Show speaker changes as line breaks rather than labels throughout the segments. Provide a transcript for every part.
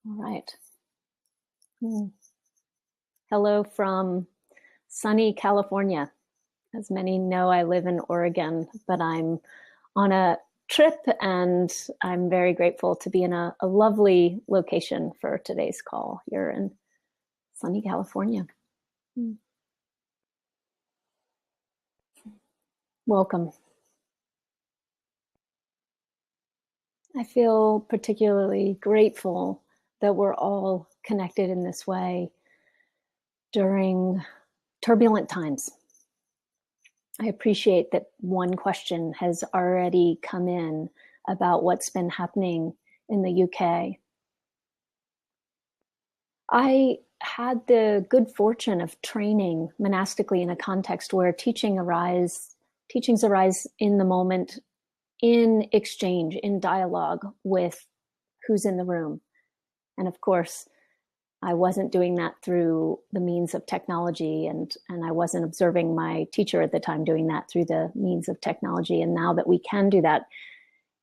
All right. Hello from sunny California. As many know, I live in Oregon, but I'm on a trip and I'm very grateful to be in a lovely location for today's call here in sunny California. Welcome. I feel particularly grateful that we're all connected in this way during turbulent times. I appreciate that one question has already come in about what's been happening in the UK. I had the good fortune of training monastically in a context where teachings arise in the moment, in exchange, in dialogue with who's in the room. And of course, I wasn't doing that through the means of technology, and I wasn't observing my teacher at the time doing that through the means of technology. And now that we can do that,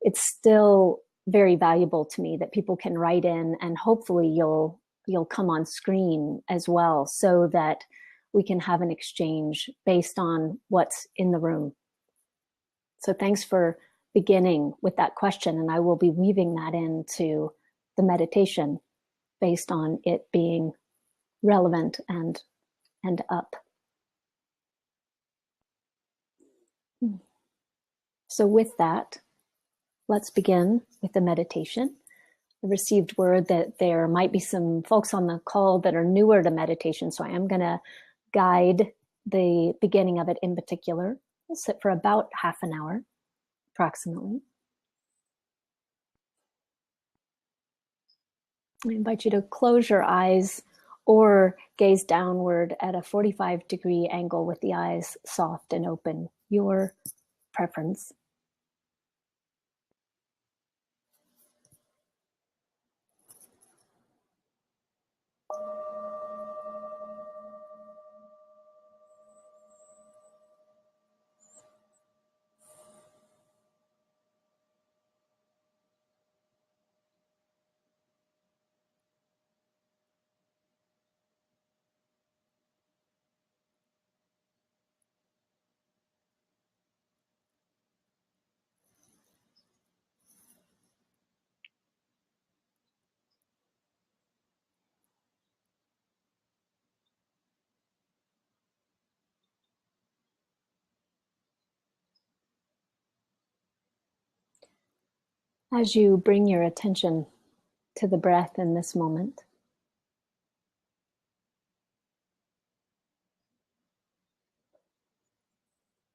it's still very valuable to me that people can write in, and hopefully you'll come on screen as well, so that we can have an exchange based on what's in the room. So thanks for beginning with that question, and I will be weaving that into the meditation based on it being relevant and up. So with that, let's begin with the meditation. I received word that there might be some folks on the call that are newer to meditation, so I am going to guide the beginning of it in particular. We'll sit for about half an hour, approximately. I invite you to close your eyes or gaze downward at a 45-degree angle with the eyes soft and open, your preference. As you bring your attention to the breath in this moment,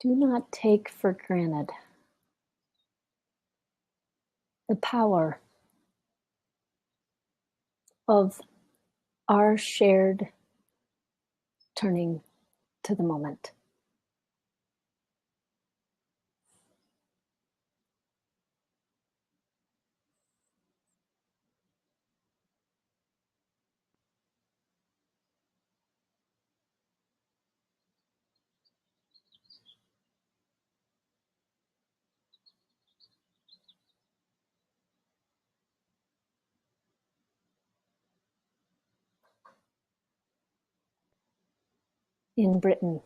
do not take for granted the power of our shared turning to the moment. In Britain,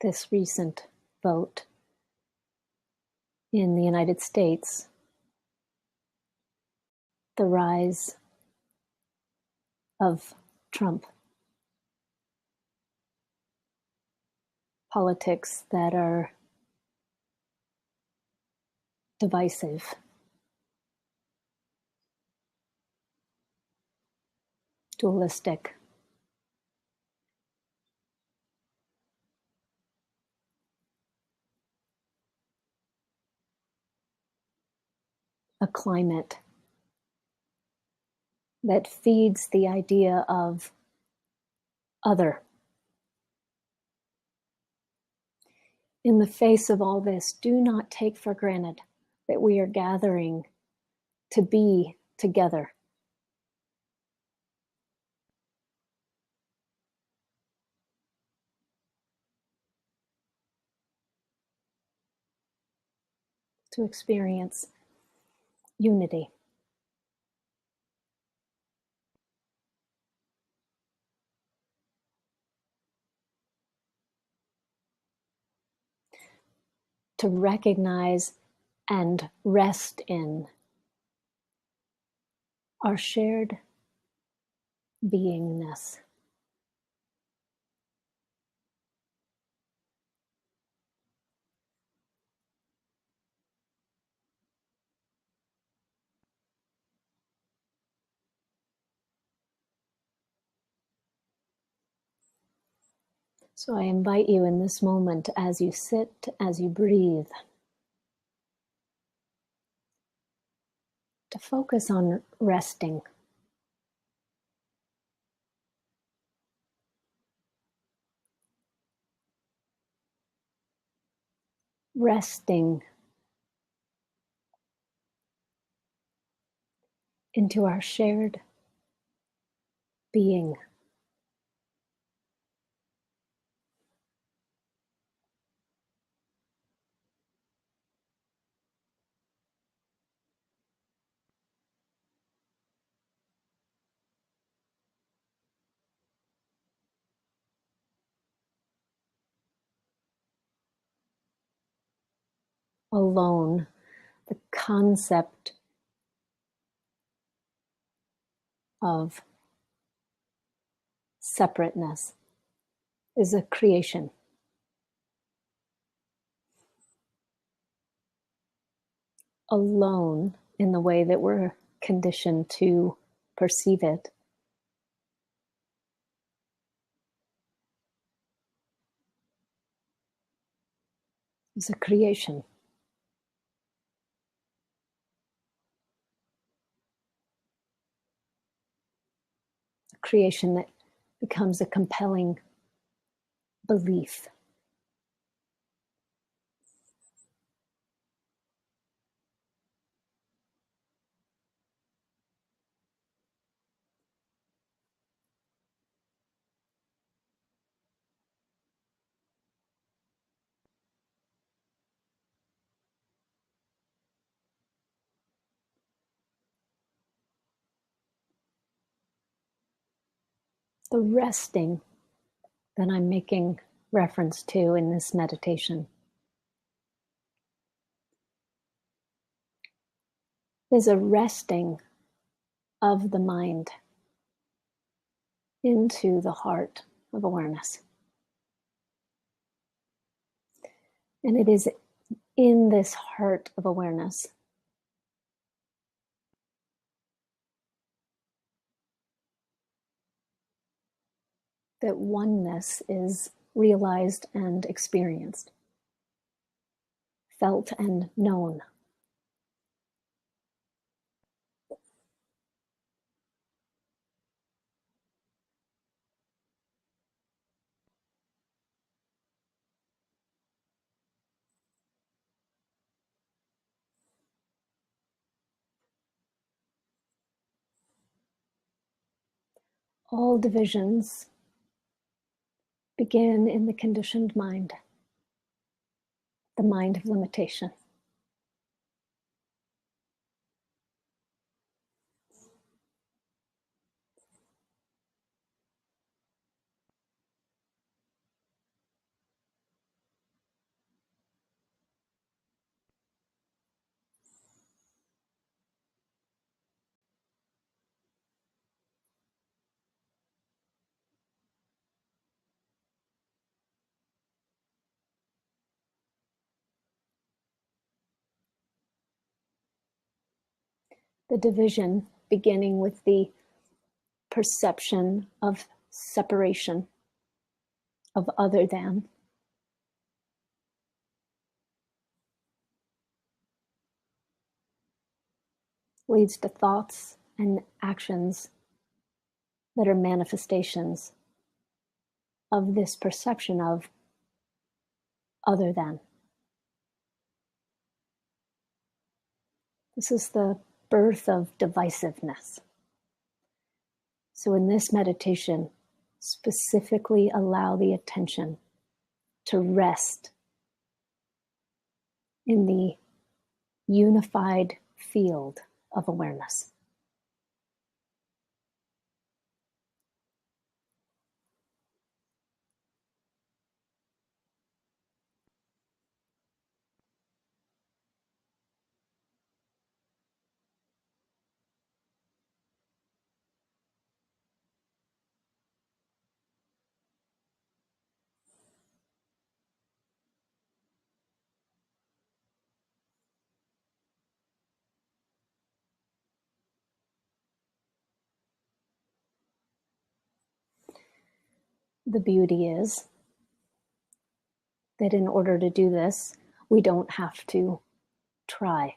this recent vote in the United States, the rise of Trump, politics that are divisive, dualistic, a climate that feeds the idea of other. In the face of all this, do not take for granted that we are gathering to be together. To experience unity. to recognize and rest in our shared beingness. So I invite you in this moment, as you sit, as you breathe, to focus on resting. Resting into our shared being. Alone, the concept of separateness is a creation. Alone, in the way that we're conditioned to perceive it, is a creation. A creation that becomes a compelling belief. The resting that I'm making reference to in this meditation is a resting of the mind into the heart of awareness. And it is in this heart of awareness that oneness is realized and experienced, felt and known. All divisions begin in the conditioned mind, the mind of limitation. The division, beginning with the perception of separation, of other than, leads to thoughts and actions that are manifestations of this perception of other than. This is the birth of divisiveness. So in this meditation, specifically allow the attention to rest in the unified field of awareness. The beauty is that in order to do this, we don't have to try.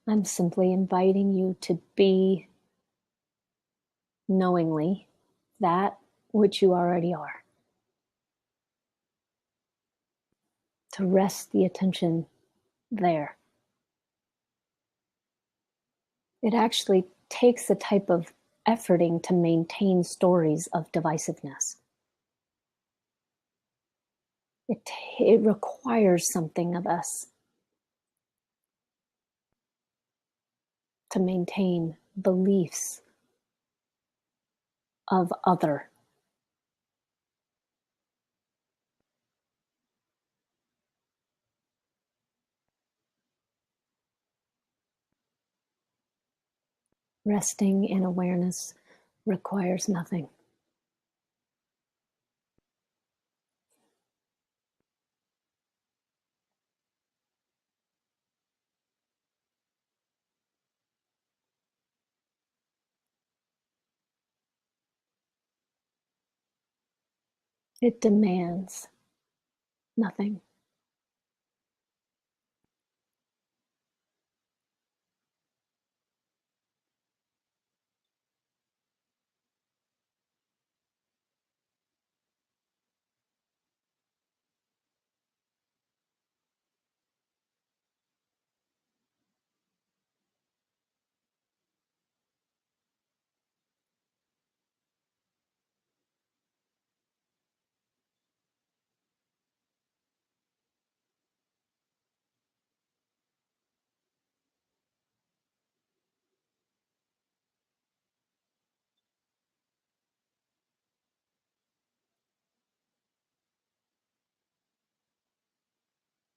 I'm simply inviting you to be knowingly that which you already are. To rest the attention there. It actually takes a type of efforting to maintain stories of divisiveness. It requires something of us to maintain beliefs of other. Resting in awareness requires nothing. It demands nothing.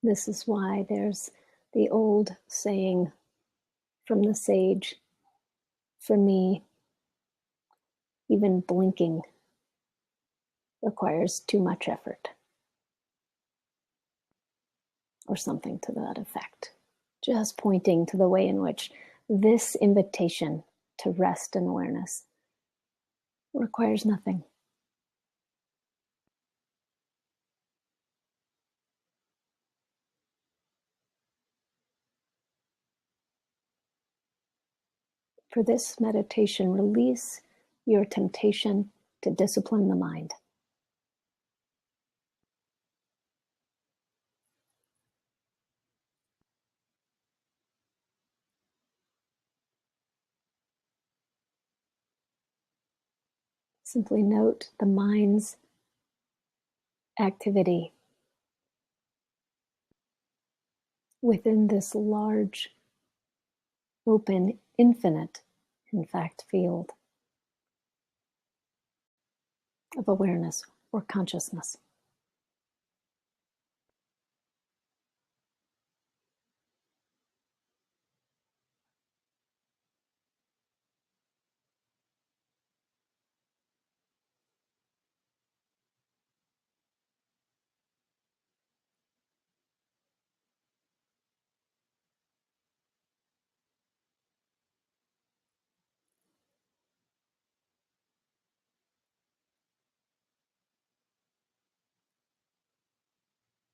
This is why there's the old saying from the sage, for me, even blinking requires too much effort, or something to that effect. Just pointing to the way in which this invitation to rest in awareness requires nothing. For this meditation, release your temptation to discipline the mind. Simply note the mind's activity within this large, open, infinite, in fact, field of awareness or consciousness.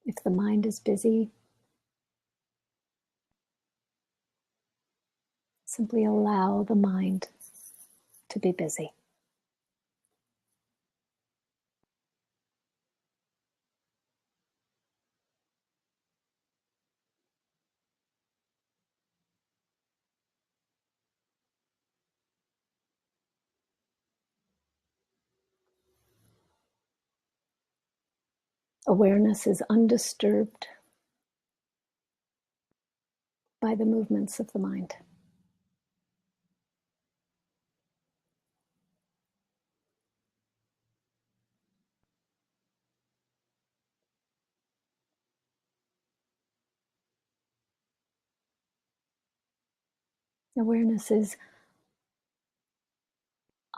If the mind is busy, simply allow the mind to be busy. Awareness is undisturbed by the movements of the mind. Awareness is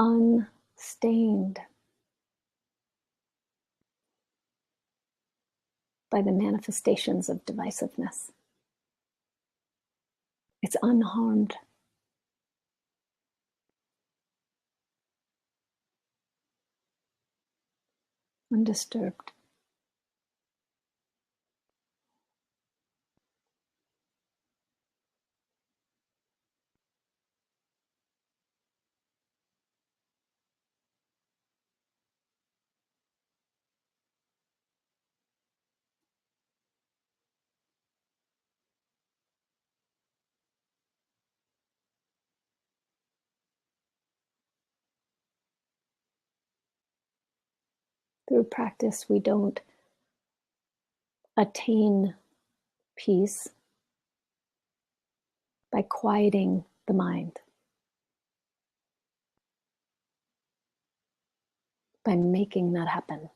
unstained by the manifestations of divisiveness. It's unharmed. Undisturbed. Through practice, we don't attain peace by quieting the mind, by making that happen.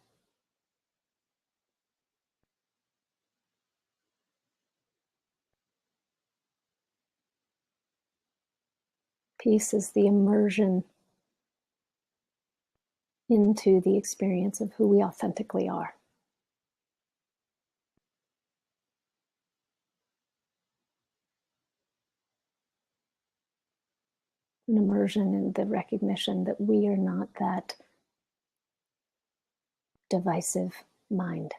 Peace is the immersion into the experience of who we authentically are. An immersion in the recognition that we are not that divisive mind.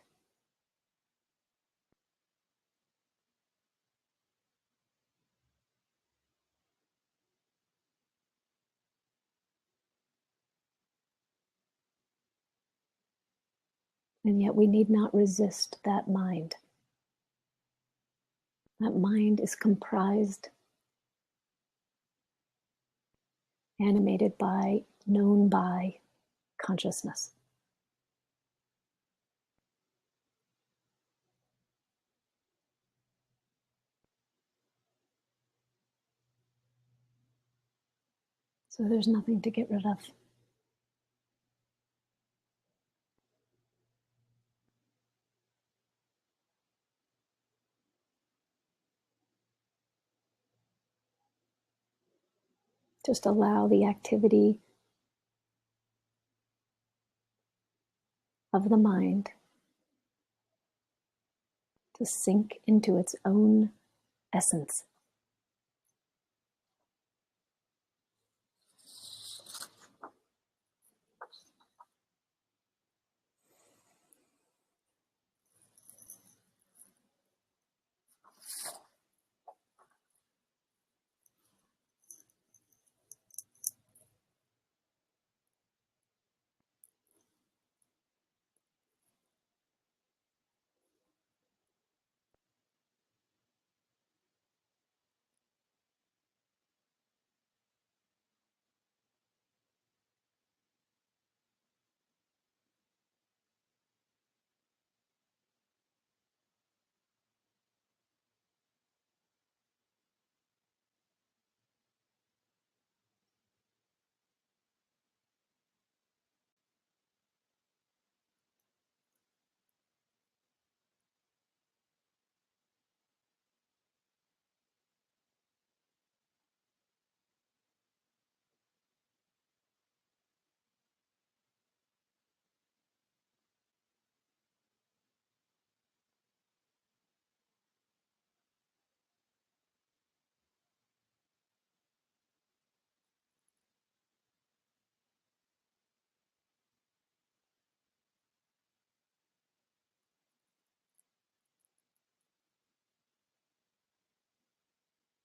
And yet we need not resist that mind. That mind is comprised, animated by, known by consciousness. So there's nothing to get rid of. Just allow the activity of the mind to sink into its own essence.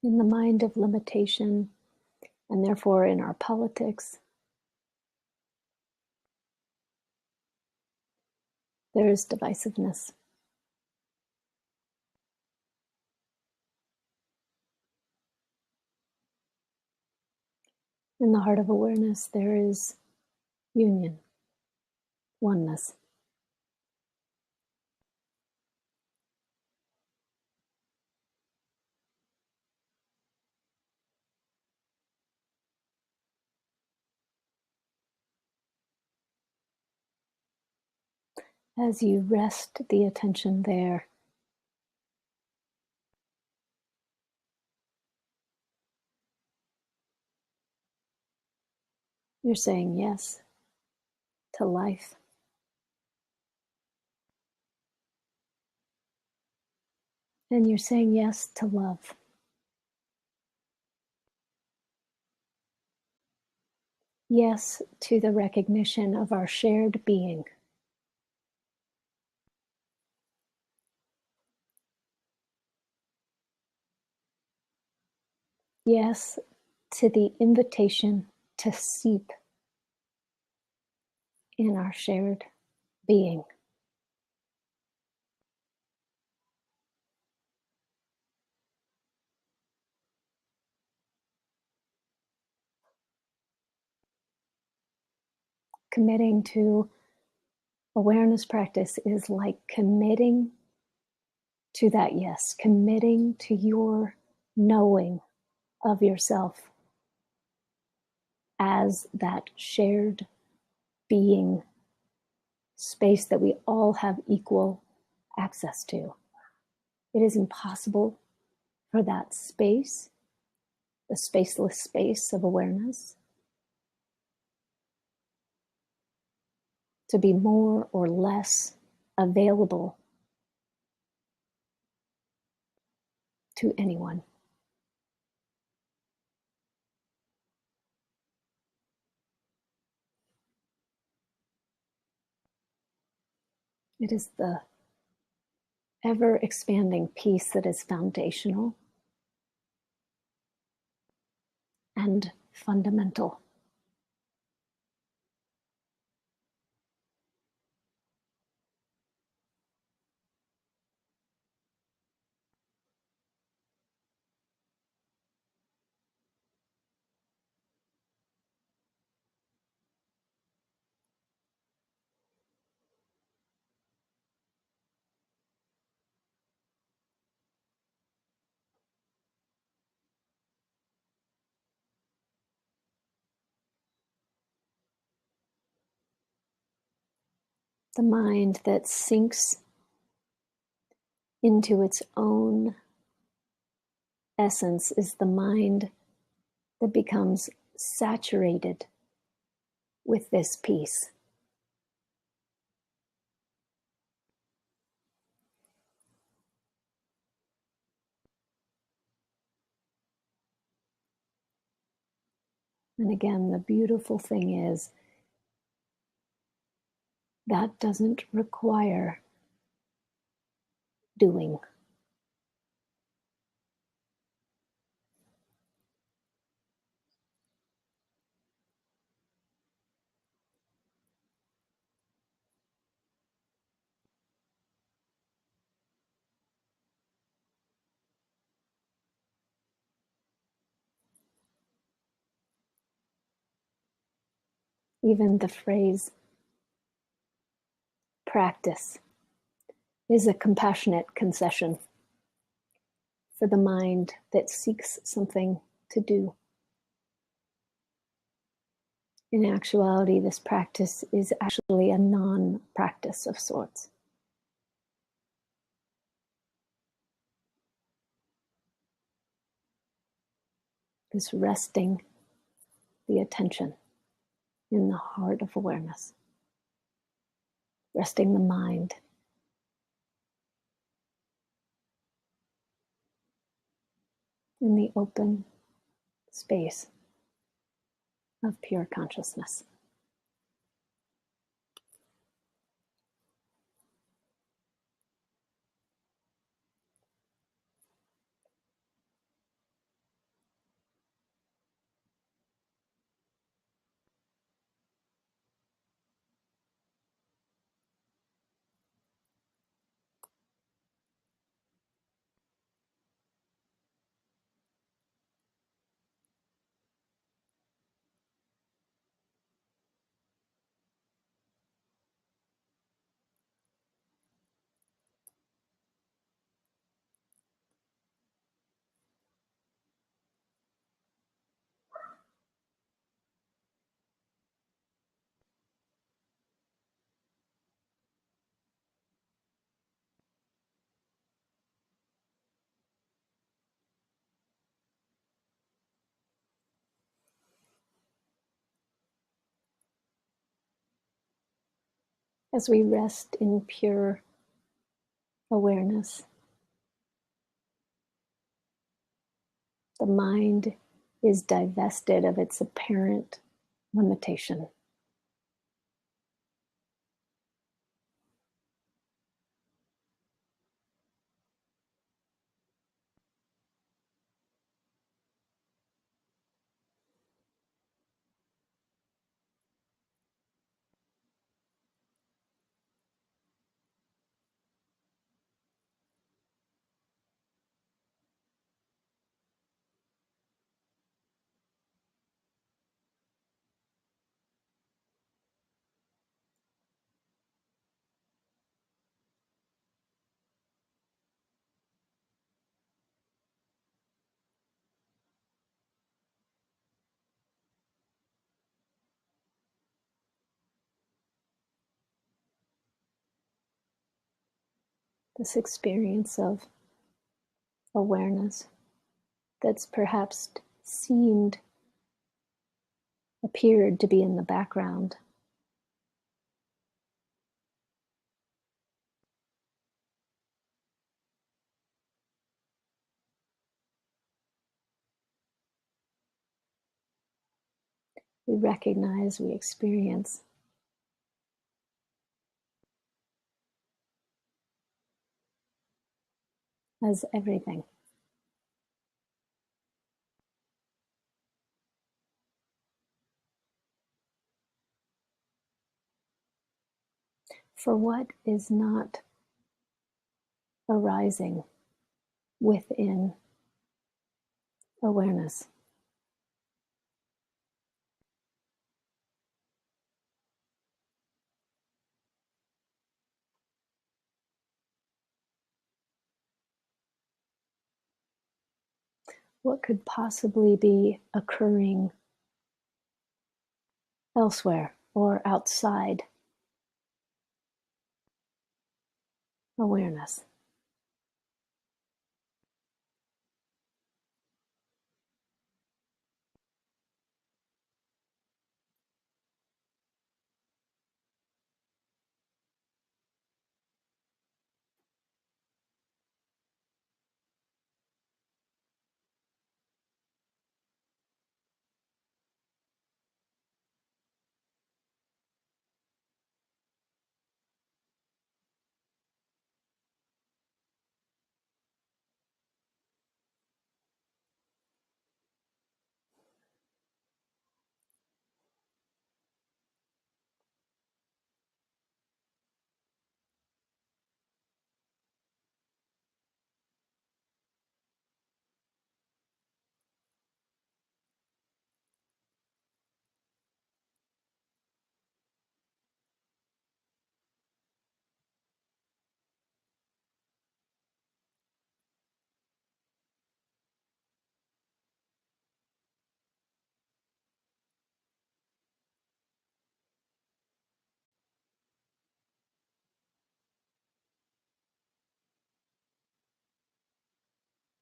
In the mind of limitation, and therefore in our politics, there is divisiveness. In the heart of awareness, there is union, oneness. As you rest the attention there, you're saying yes to life. And you're saying yes to love. Yes to the recognition of our shared being. Yes to the invitation to seep in our shared being. Committing to awareness practice is like committing to that yes, committing to your knowing of yourself as that shared being space that we all have equal access to. It is impossible for that space, the spaceless space of awareness, to be more or less available to anyone. It is the ever expanding peace that is foundational and fundamental. The mind that sinks into its own essence is the mind that becomes saturated with this peace. And again, the beautiful thing is that doesn't require doing. Even the phrase practice is a compassionate concession for the mind that seeks something to do. In actuality, this practice is actually a non-practice of sorts. This resting the attention in the heart of awareness, resting the mind in the open space of pure consciousness. As we rest in pure awareness, The mind is divested of its apparent limitation. This experience of awareness that's perhaps appeared to be in the background. We recognize, we experience as everything. For what is not arising within awareness? What could possibly be occurring elsewhere or outside awareness?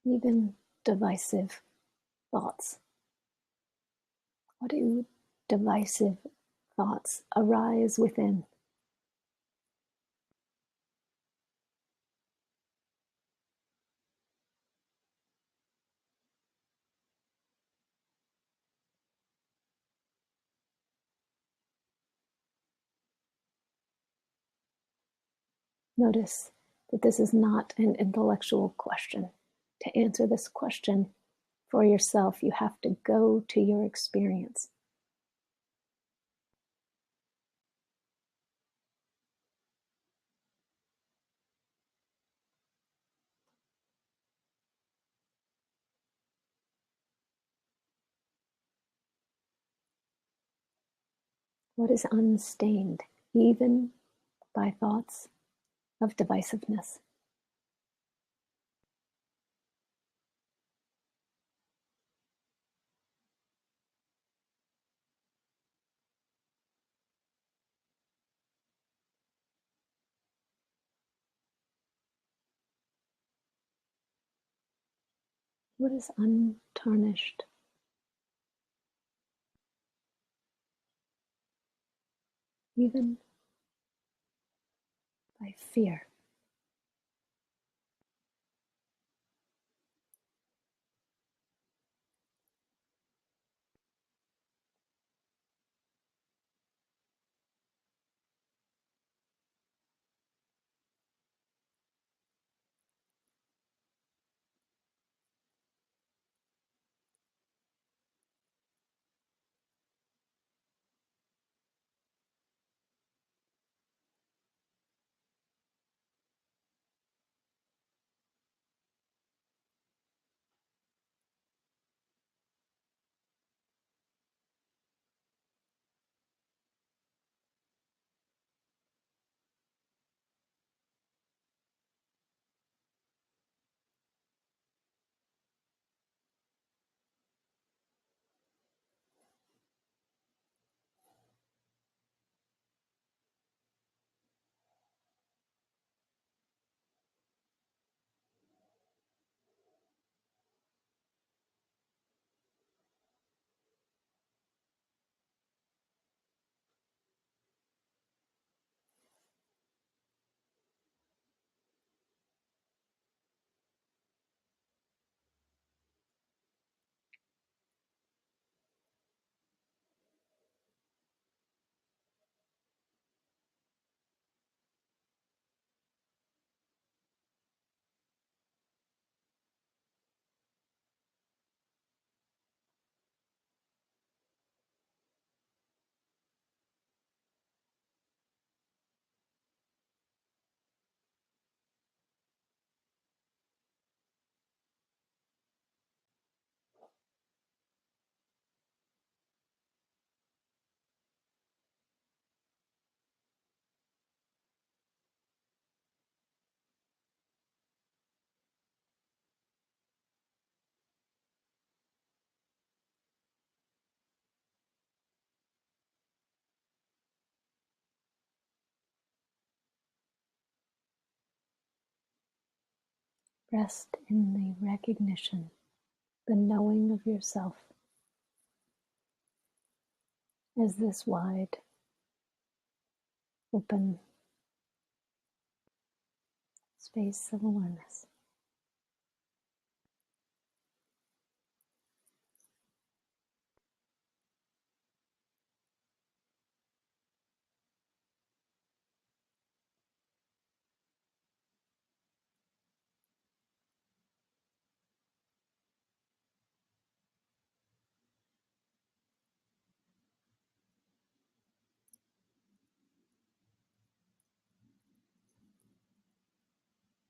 Even divisive thoughts. What do divisive thoughts arise within? Notice that this is not an intellectual question. To answer this question for yourself, you have to go to your experience. What is unstained, even by thoughts of divisiveness? What is untarnished? Even by fear. Rest in the recognition, the knowing of yourself as this wide, open space of awareness.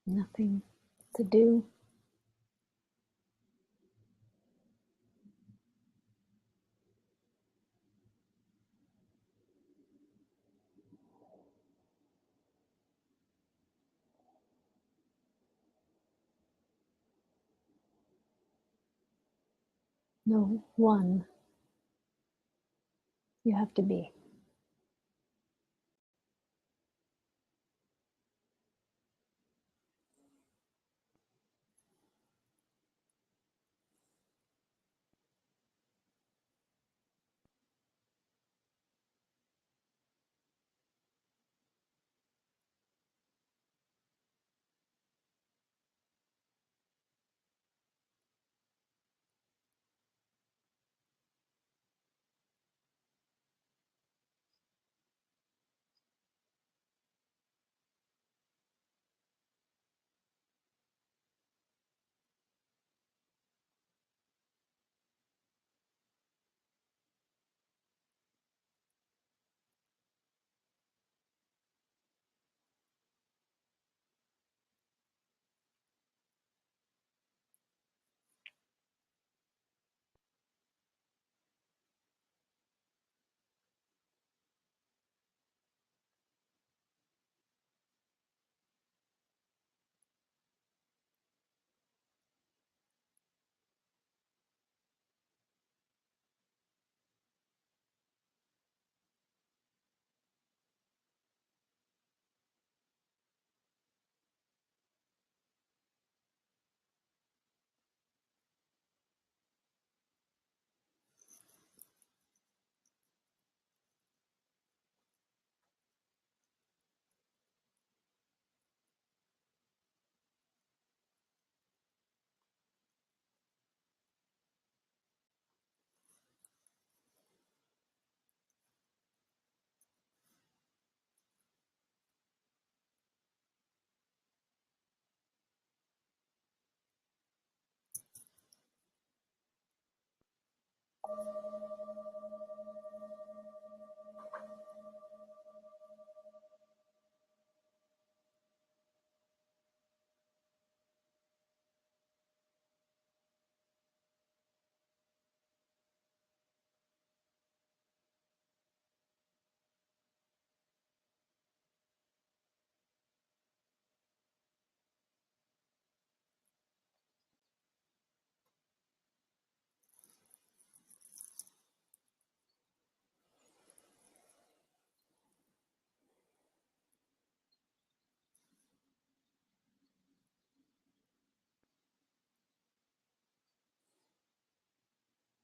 Nothing to do. No one you have to be.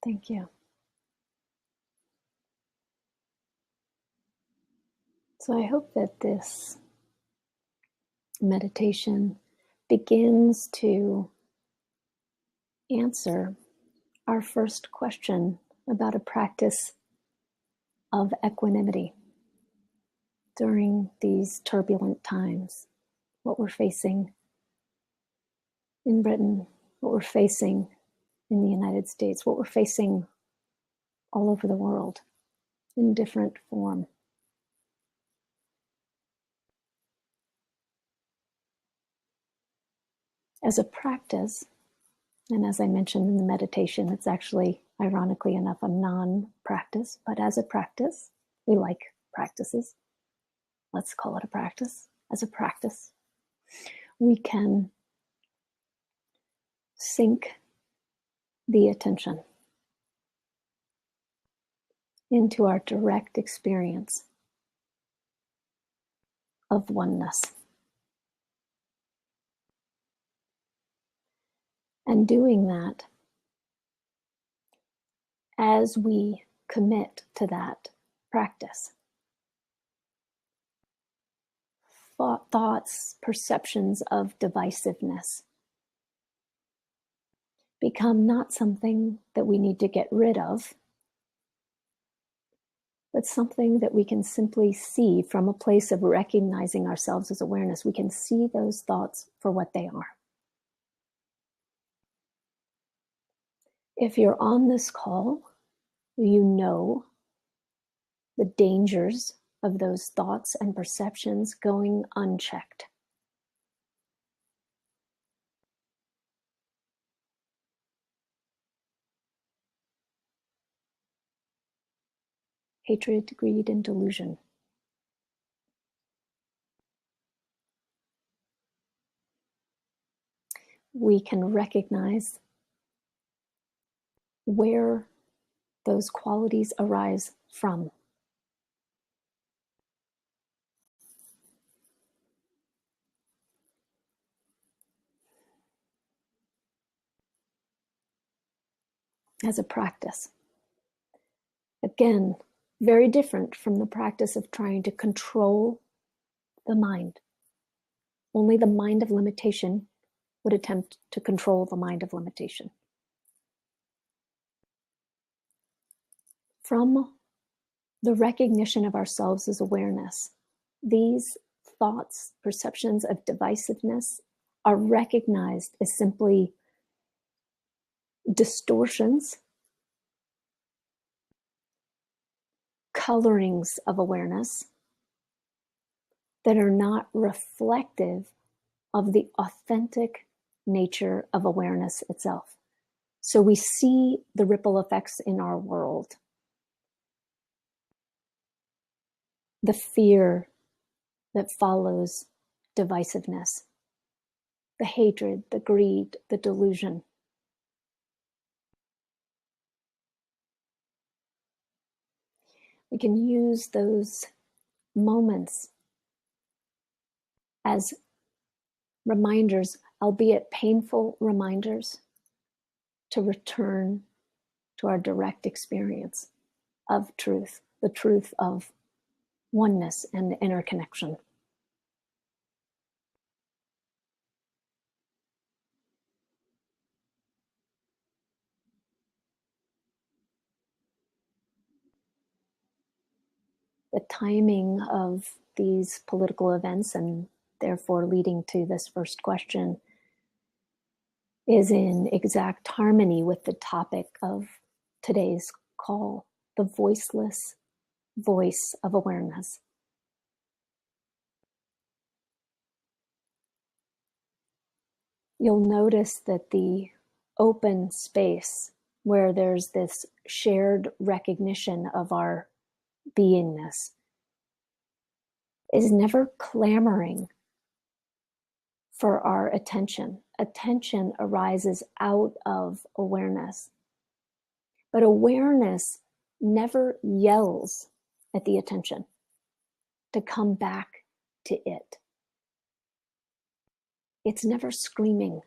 Thank you. So I hope that this meditation begins to answer our first question about a practice of equanimity during these turbulent times, what we're facing in Britain, what we're facing in the United States, what we're facing all over the world in different form. As a practice, and as I mentioned in the meditation, it's actually, ironically enough, a non-practice, but as a practice, we like practices. Let's call it a practice. As a practice, we can sink the attention into our direct experience of oneness. And doing that, as we commit to that practice, thoughts, perceptions of divisiveness become not something that we need to get rid of, but something that we can simply see from a place of recognizing ourselves as awareness. We can see those thoughts for what they are. If you're on this call, you know the dangers of those thoughts and perceptions going unchecked. Hatred, greed, and delusion. We can recognize where those qualities arise from. As a practice. Again, very different from the practice of trying to control the mind. Only the mind of limitation would attempt to control the mind of limitation. From the recognition of ourselves as awareness, these thoughts, perceptions of divisiveness are recognized as simply distortions, colorings of awareness that are not reflective of the authentic nature of awareness itself. So we see the ripple effects in our world. The fear that follows divisiveness, the hatred, the greed, the delusion. We can use those moments as reminders, albeit painful reminders, to return to our direct experience of truth, the truth of oneness and interconnection. The timing of these political events, and therefore leading to this first question, is in exact harmony with the topic of today's call, the voiceless voice of awareness. You'll notice that the open space where there's this shared recognition of our beingness is never clamoring for our attention. Attention arises out of awareness. But awareness never yells at the attention to come back to it. It's never screaming.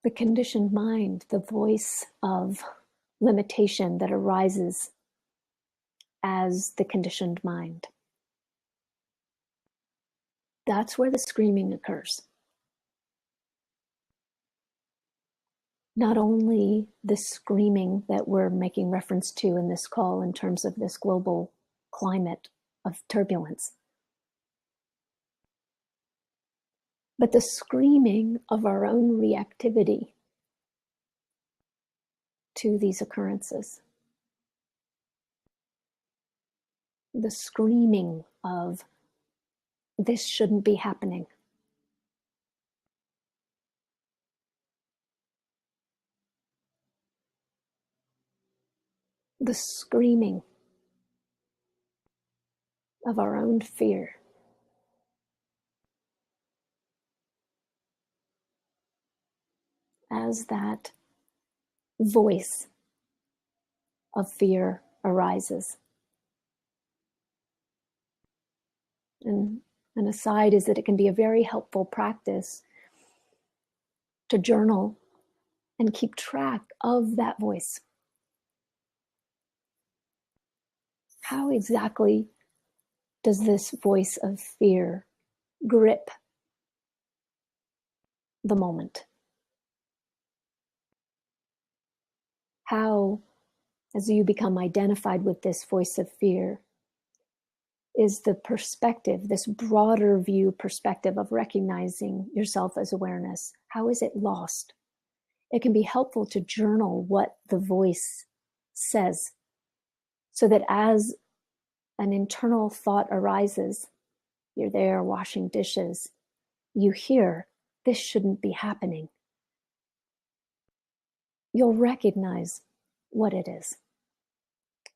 The conditioned mind, the voice of limitation that arises as the conditioned mind. That's where the screaming occurs. Not only the screaming that we're making reference to in this call in terms of this global climate of turbulence, but the screaming of our own reactivity to these occurrences. The screaming of, this shouldn't be happening. The screaming of our own fear. As that voice of fear arises. And an aside is that it can be a very helpful practice to journal and keep track of that voice. How exactly does this voice of fear grip the moment? How, as you become identified with this voice of fear, is the perspective, this broader view perspective of recognizing yourself as awareness, how is it lost? It can be helpful to journal what the voice says, so that as an internal thought arises, you're there washing dishes, you hear, this shouldn't be happening. You'll recognize what it is,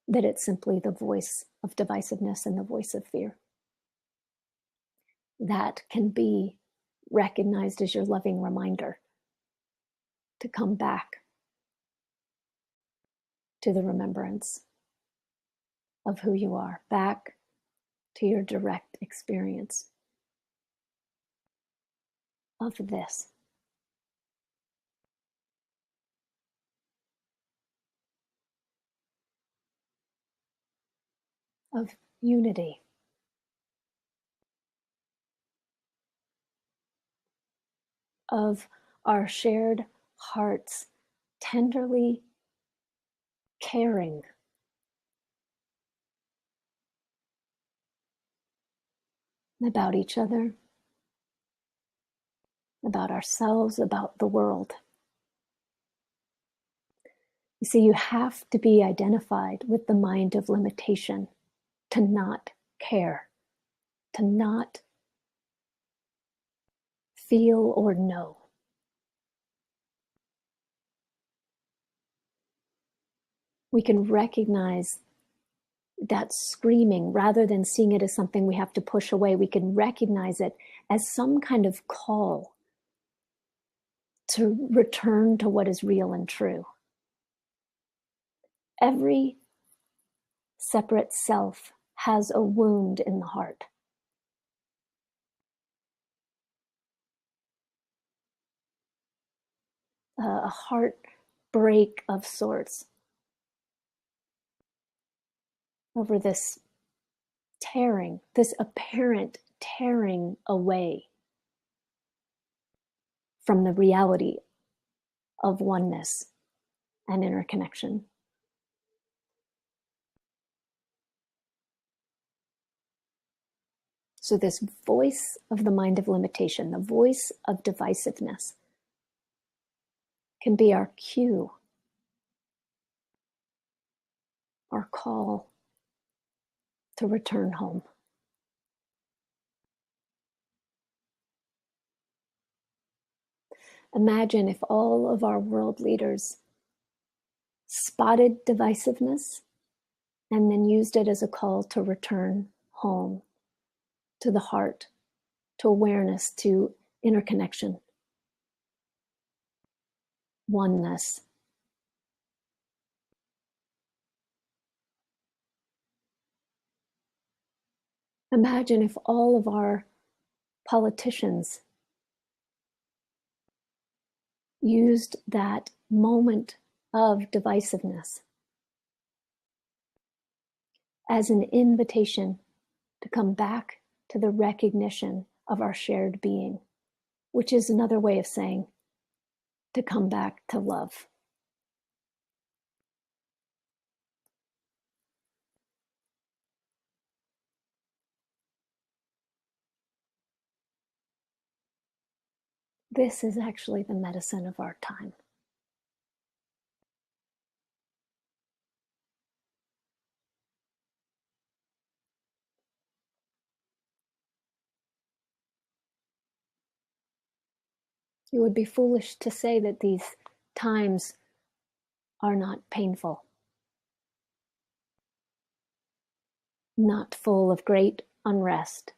that it's simply the voice of divisiveness and the voice of fear. That can be recognized as your loving reminder to come back to the remembrance of who you are, back to your direct experience of this. Of unity. Of our shared hearts tenderly caring about each other, about ourselves, about the world. You see, you have to be identified with the mind of limitation to not care, to not feel or know. We can recognize that screaming rather than seeing it as something we have to push away. We can recognize it as some kind of call to return to what is real and true. Every separate self has a wound in the heart. A heartbreak of sorts over this tearing, this apparent tearing away from the reality of oneness and interconnection. So this voice of the mind of limitation, the voice of divisiveness, can be our cue, our call to return home. Imagine if all of our world leaders spotted divisiveness and then used it as a call to return home, to the heart, to awareness, to interconnection, oneness. Imagine if all of our politicians used that moment of divisiveness as an invitation to come back to the recognition of our shared being, which is another way of saying to come back to love. This is actually the medicine of our time. It would be foolish to say that these times are not painful, not full of great unrest.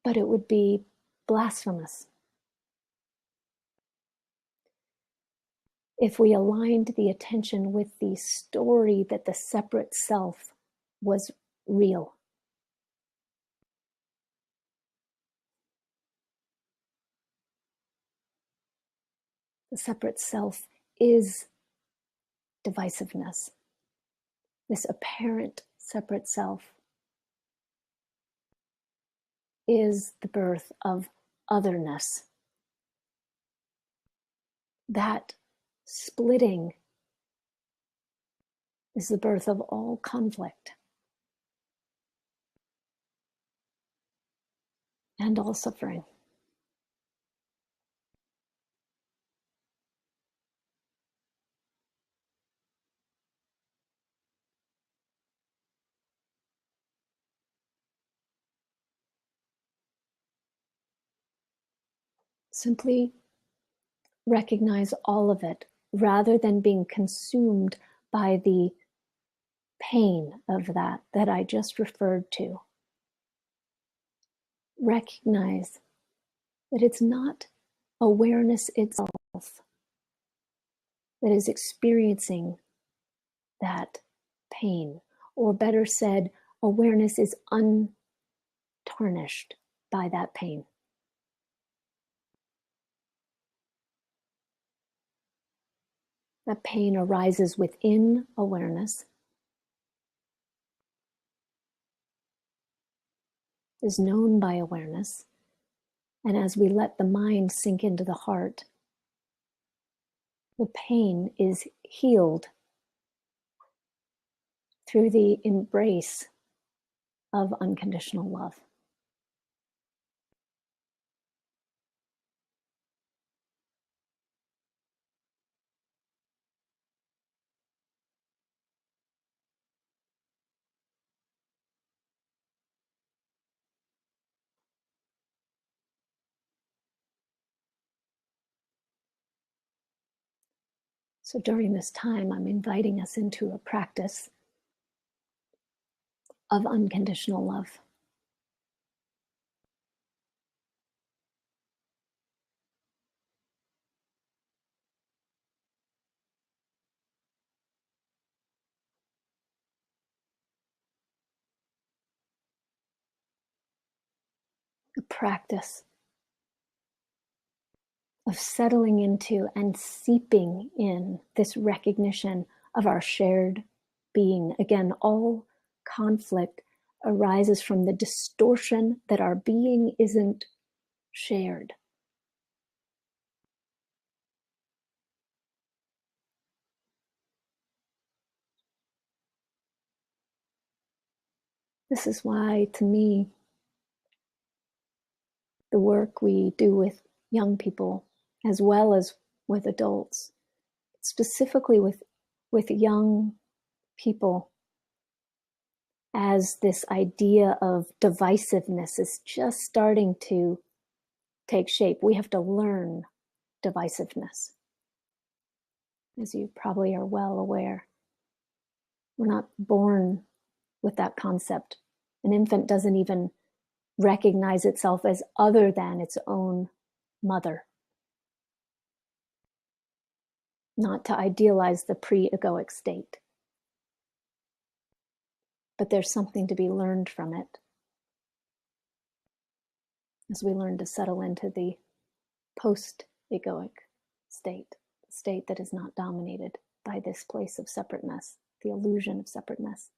But it would be blasphemous if we aligned the attention with the story that the separate self was real. The separate self is divisiveness. This apparent separate self is the birth of otherness. That splitting is the birth of all conflict and all suffering. Simply recognize all of it rather than being consumed by the pain of that I just referred to. Recognize that it's not awareness itself that is experiencing that pain, or better said, awareness is untarnished by that pain. That pain arises within awareness, is known by awareness, and as we let the mind sink into the heart, the pain is healed through the embrace of unconditional love. So during this time, I'm inviting us into a practice of unconditional love. A practice of settling into and seeping in this recognition of our shared being. Again, all conflict arises from the distortion that our being isn't shared. This is why, to me, the work we do with young people, as well as with adults, specifically with young people, as this idea of divisiveness is just starting to take shape. We have to learn divisiveness. As you probably are well aware, we're not born with that concept. An infant doesn't even recognize itself as other than its own mother. Not to idealize the pre-egoic state, but there's something to be learned from it as we learn to settle into the post-egoic state, the state that is not dominated by this place of separateness, the illusion of separateness.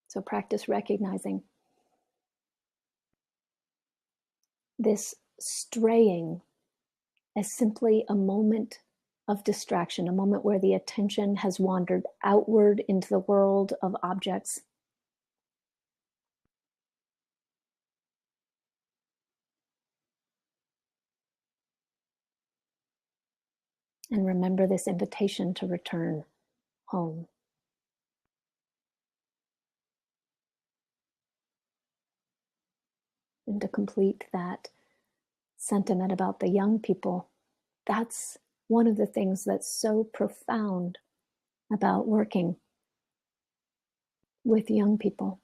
So practice recognizing this straying as simply a moment of distraction, a moment where the attention has wandered outward into the world of objects. And remember this invitation to return home. And to complete that sentiment about the young people, that's one of the things that's so profound about working with young people.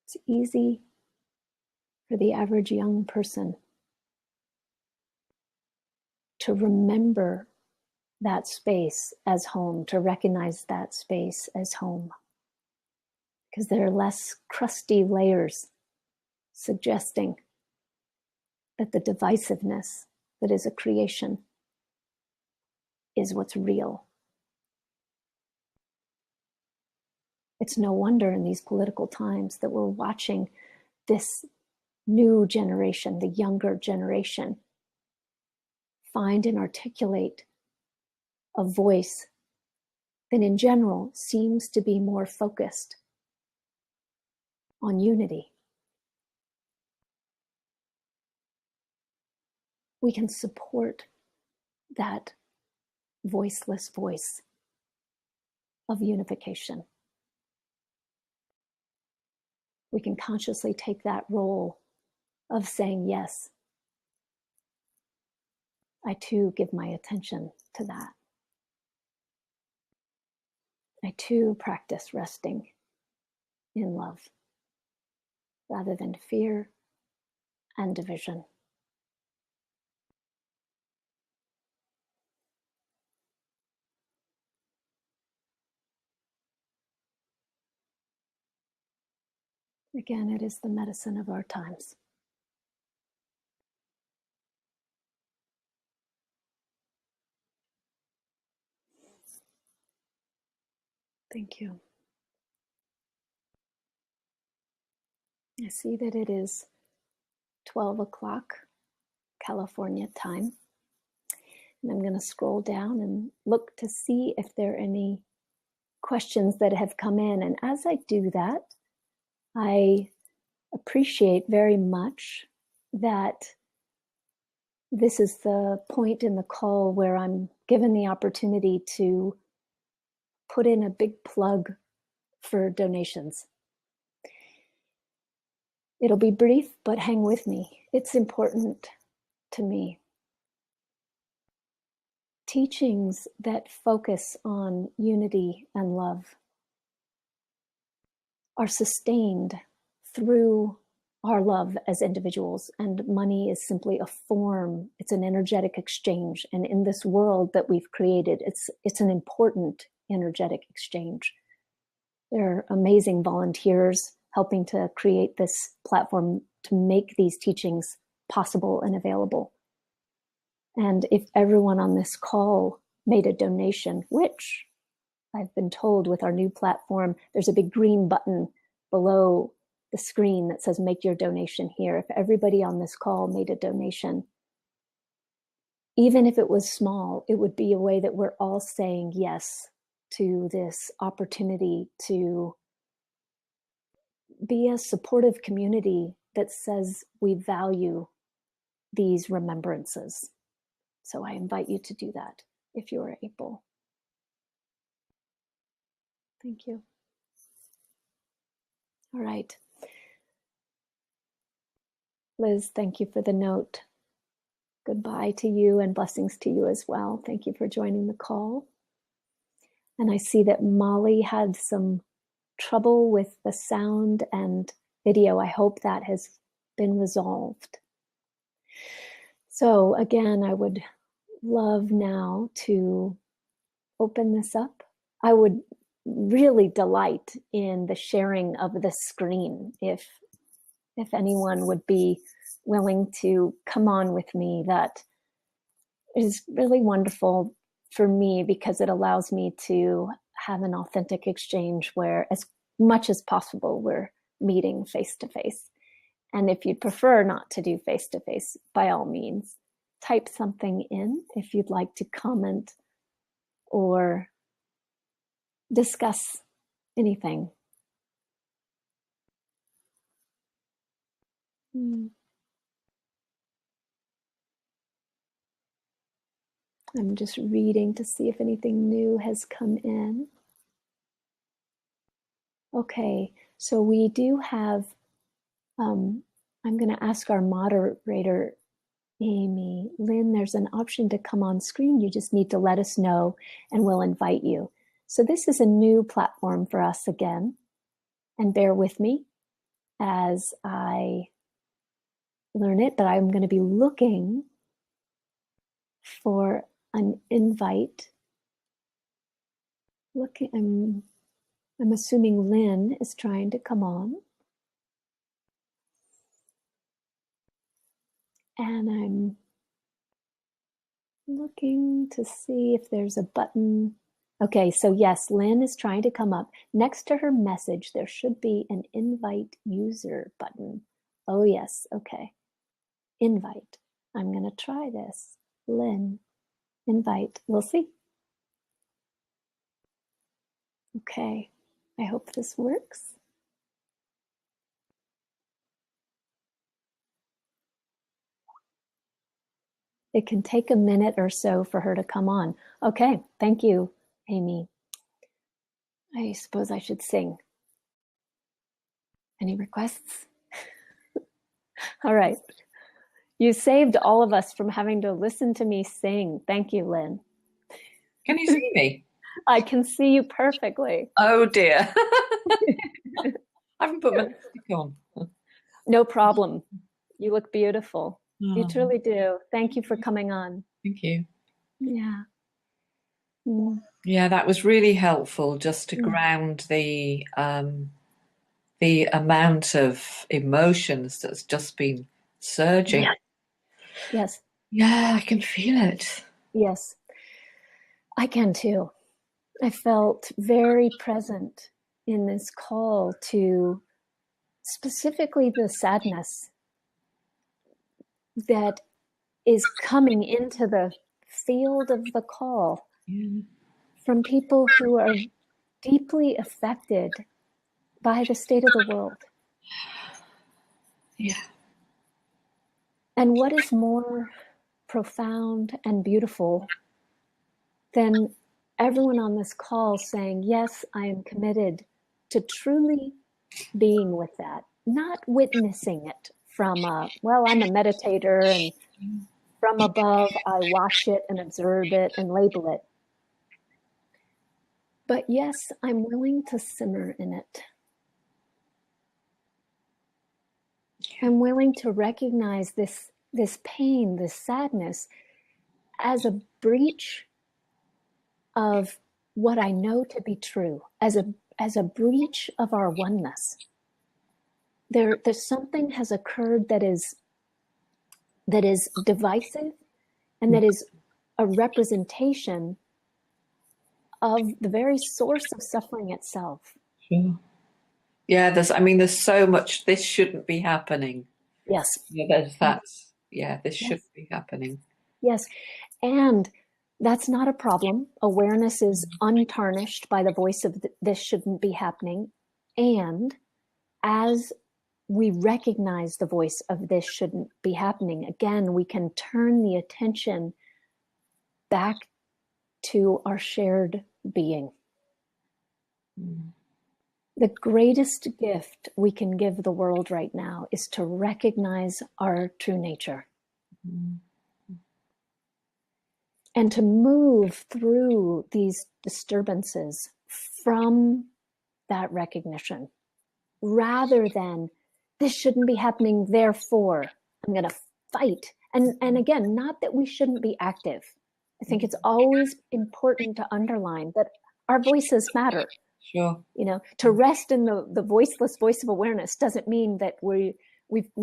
It's easy for the average young person to remember that space as home, to recognize that space as home, because there are less crusty layers suggesting that the divisiveness that is a creation is what's real. It's no wonder in these political times that we're watching this new generation, the younger generation, find and articulate a voice that in general seems to be more focused on unity. We can support that voiceless voice of unification. We can consciously take that role of saying, yes, I too give my attention to that. I too practice resting in love rather than fear and division. Again, it is the medicine of our times. Thank you. I see that it is 12 o'clock California time. And I'm going to scroll down and look to see if there are any questions that have come in. And as I do that, I appreciate very much that this is the point in the call where I'm given the opportunity to put in a big plug for donations. It'll be brief, but hang with me. It's important to me. Teachings that focus on unity and love are sustained through our love as individuals, and money is simply a form. It's an energetic exchange, and in this world that we've created, it's an important energetic exchange. There are amazing volunteers helping to create this platform to make these teachings possible and available. And if everyone on this call made a donation, which I've been told with our new platform, there's a big green button below the screen that says make your donation here. If everybody on this call made a donation, even if it was small, it would be a way that we're all saying yes to this opportunity to be a supportive community that says we value these remembrances. So I invite you to do that if you are able. Thank you. All right. Liz, thank you for the note. Goodbye to you and blessings to you as well. Thank you for joining the call. And I see that Molly had some trouble with the sound and video. I hope that has been resolved. So again, I would love now to open this up. I would really delight in the sharing of the screen if anyone would be willing to come on with me. That is really wonderful for me because it allows me to have an authentic exchange where as much as possible we're meeting face to face. And if you'd prefer not to do face to face, by all means, type something in if you'd like to comment or discuss anything. I'm just reading to see if anything new has come in. Okay, So we do have, I'm going to ask our moderator, Amy, Lynn, there's an option to come on screen. You just need to let us know and we'll invite you. So this is a new platform for us again. And bear with me as I learn it, but I'm going to be looking for an invite. I'm assuming Lynn is trying to come on. And I'm looking to see if there's a button. Okay, so yes, Lynn is trying to come up. Next to her message, there should be an invite user button. Oh yes, okay. Invite. I'm gonna try this. Lynn, invite. We'll see. Okay, I hope this works. It can take a minute or so for her to come on. Okay, thank you, Amy. I suppose I should sing. Any requests? All right. You saved all of us from having to listen to me sing. Thank you, Lynn.
Can you see me?
I can see you perfectly.
Oh dear. I haven't put my lipstick on.
No problem. You look beautiful. You truly do. Thank you for coming on.
Thank you.
Yeah.
Yeah, that was really helpful just to ground the amount of emotions that's just been surging.
Yeah. Yes.
Yeah, I can feel it.
Yes. I can too. I felt very present in this call to specifically the sadness that is coming into the field of the call from people who are deeply affected by the state of the world.
Yeah.
And what is more profound and beautiful than everyone on this call saying, yes, I am committed to truly being with that, not witnessing it from well, I'm a meditator and from above I watch it and observe it and label it. But yes, I'm willing to simmer in it. I'm willing to recognize this pain, this sadness as a breach of what I know to be true, as a breach of our oneness. There's something has occurred that is divisive and that is a representation of the very source of suffering itself.
Sure. Yeah, there's so much. This shouldn't be happening.
Yes.
Yeah, this should be happening.
Yes. And that's not a problem. Awareness is untarnished by the voice of this shouldn't be happening. And as we recognize the voice of this shouldn't be happening, again, we can turn the attention back to our shared being. The greatest gift we can give the world right now is to recognize our true nature. And to move through these disturbances from that recognition, rather than this shouldn't be happening, therefore I'm going to fight. And again, not that we shouldn't be active. I think it's always important to underline that our voices matter.
Sure.
To rest in the voiceless voice of awareness doesn't mean that we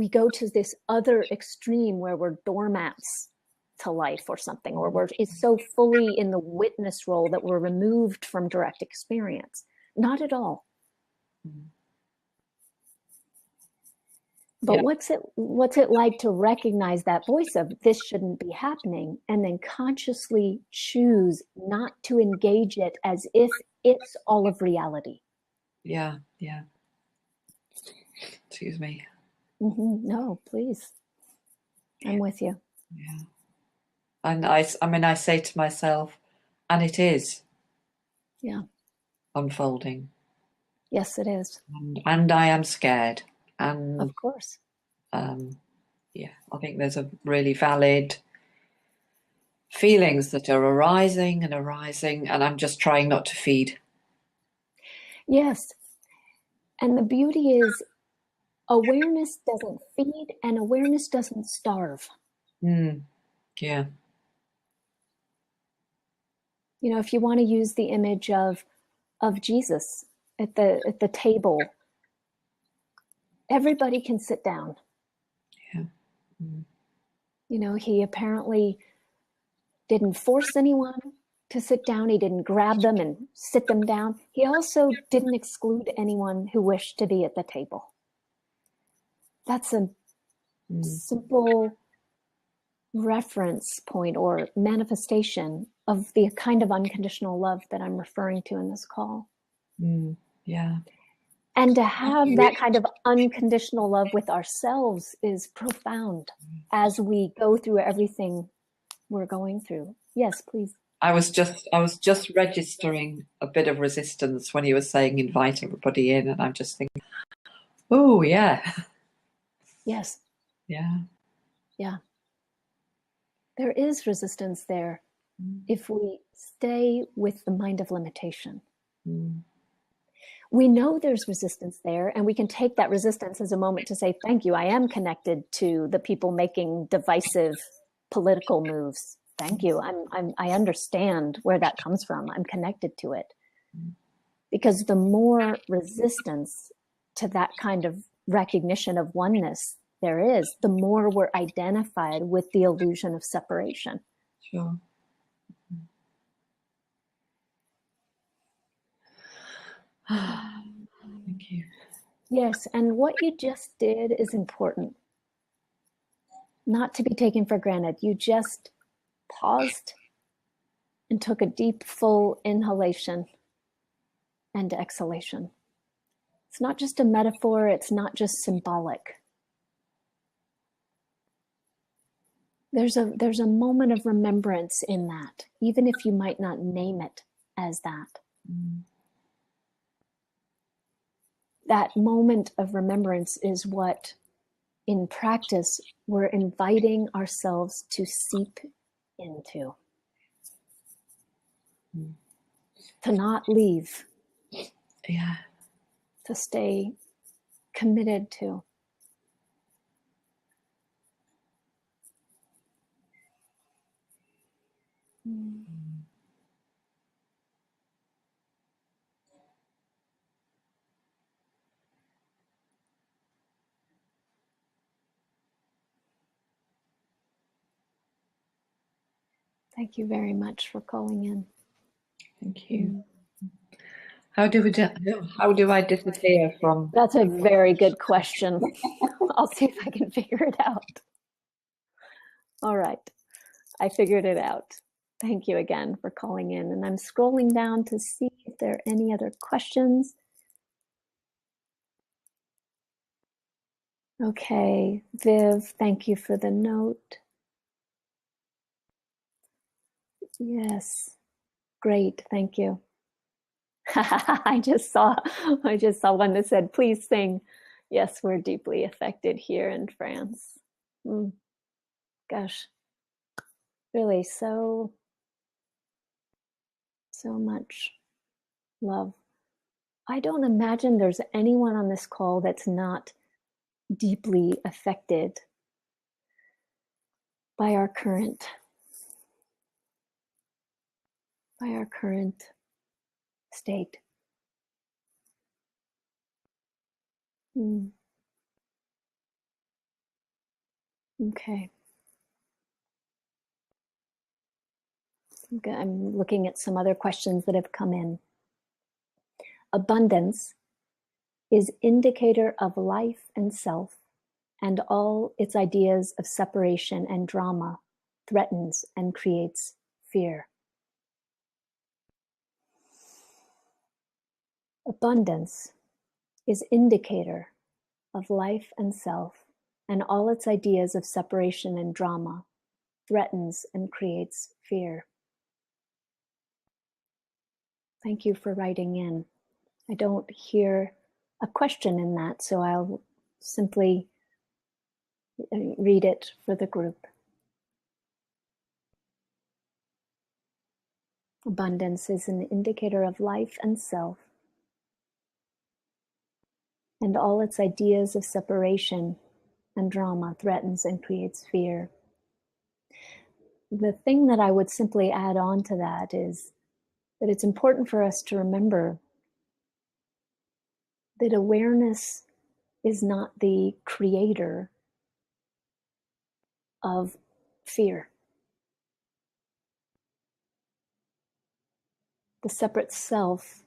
go to this other extreme where we're doormats to life or something, or we're so fully in the witness role that we're removed from direct experience. Not at all. But what's it like to recognize that voice of this shouldn't be happening, and then consciously choose not to engage it as if it's all of reality?
Yeah. Excuse me.
No, please. I'm with you.
Yeah. And I say to myself, and it is.
Yeah.
Unfolding.
Yes, it is.
And I am scared. And
Of course.
yeah, I think there's a really valid feelings that are arising, and I'm just trying not to feed.
Yes. And the beauty is awareness doesn't feed and awareness doesn't starve.
Yeah.
You know, if you want to use the image of Jesus at the table, everybody can sit down.
Yeah.
You know, he apparently didn't force anyone to sit down. He didn't grab them and sit them down. He also didn't exclude anyone who wished to be at the table. That's a simple reference point or manifestation of the kind of unconditional love that I'm referring to in this call.
Yeah.
And to have that kind of unconditional love with ourselves is profound as we go through everything we're going through. Yes, please.
I was just registering a bit of resistance when you were saying invite everybody in, and I'm just thinking, oh yeah.
Yes.
Yeah.
Yeah. There is resistance there if we stay with the mind of limitation. We know there's resistance there, and we can take that resistance as a moment to say, thank you, I am connected to the people making divisive political moves. Thank you. I understand where that comes from. I'm connected to it. Because the more resistance to that kind of recognition of oneness there is, the more we're identified with the illusion of separation.
Sure. Thank you.
Yes, and what you just did is important, not to be taken for granted. You just paused and took a deep, full inhalation and exhalation. It's not just a metaphor, it's not just symbolic. There's a moment of remembrance in that, even if you might not name it as that. That moment of remembrance is what, in practice, we're inviting ourselves to seep into. To not leave.
Yeah.
To stay committed to. Thank you very much for calling in.
Thank you. How do I disappear from?
That's a very good question. I'll see if I can figure it out. All right. I figured it out. Thank you again for calling in. And I'm scrolling down to see if there are any other questions. Okay, Viv, thank you for the note. Yes, great, thank you. I just saw one that said, please sing. Yes, we're deeply affected here in France. Gosh, really so much love. I don't imagine there's anyone on this call that's not deeply affected by our current state. Okay. I'm looking at some other questions that have come in. Abundance is indicator of life and self, and all its ideas of separation and drama threatens and creates fear. Abundance is indicator of life and self, and all its ideas of separation and drama threatens and creates fear. Thank you for writing in. I don't hear a question in that, so I'll simply read it for the group. Abundance is an indicator of life and self, and all its ideas of separation and drama threatens and creates fear. The thing that I would simply add on to that is that it's important for us to remember that awareness is not the creator of fear. The separate self,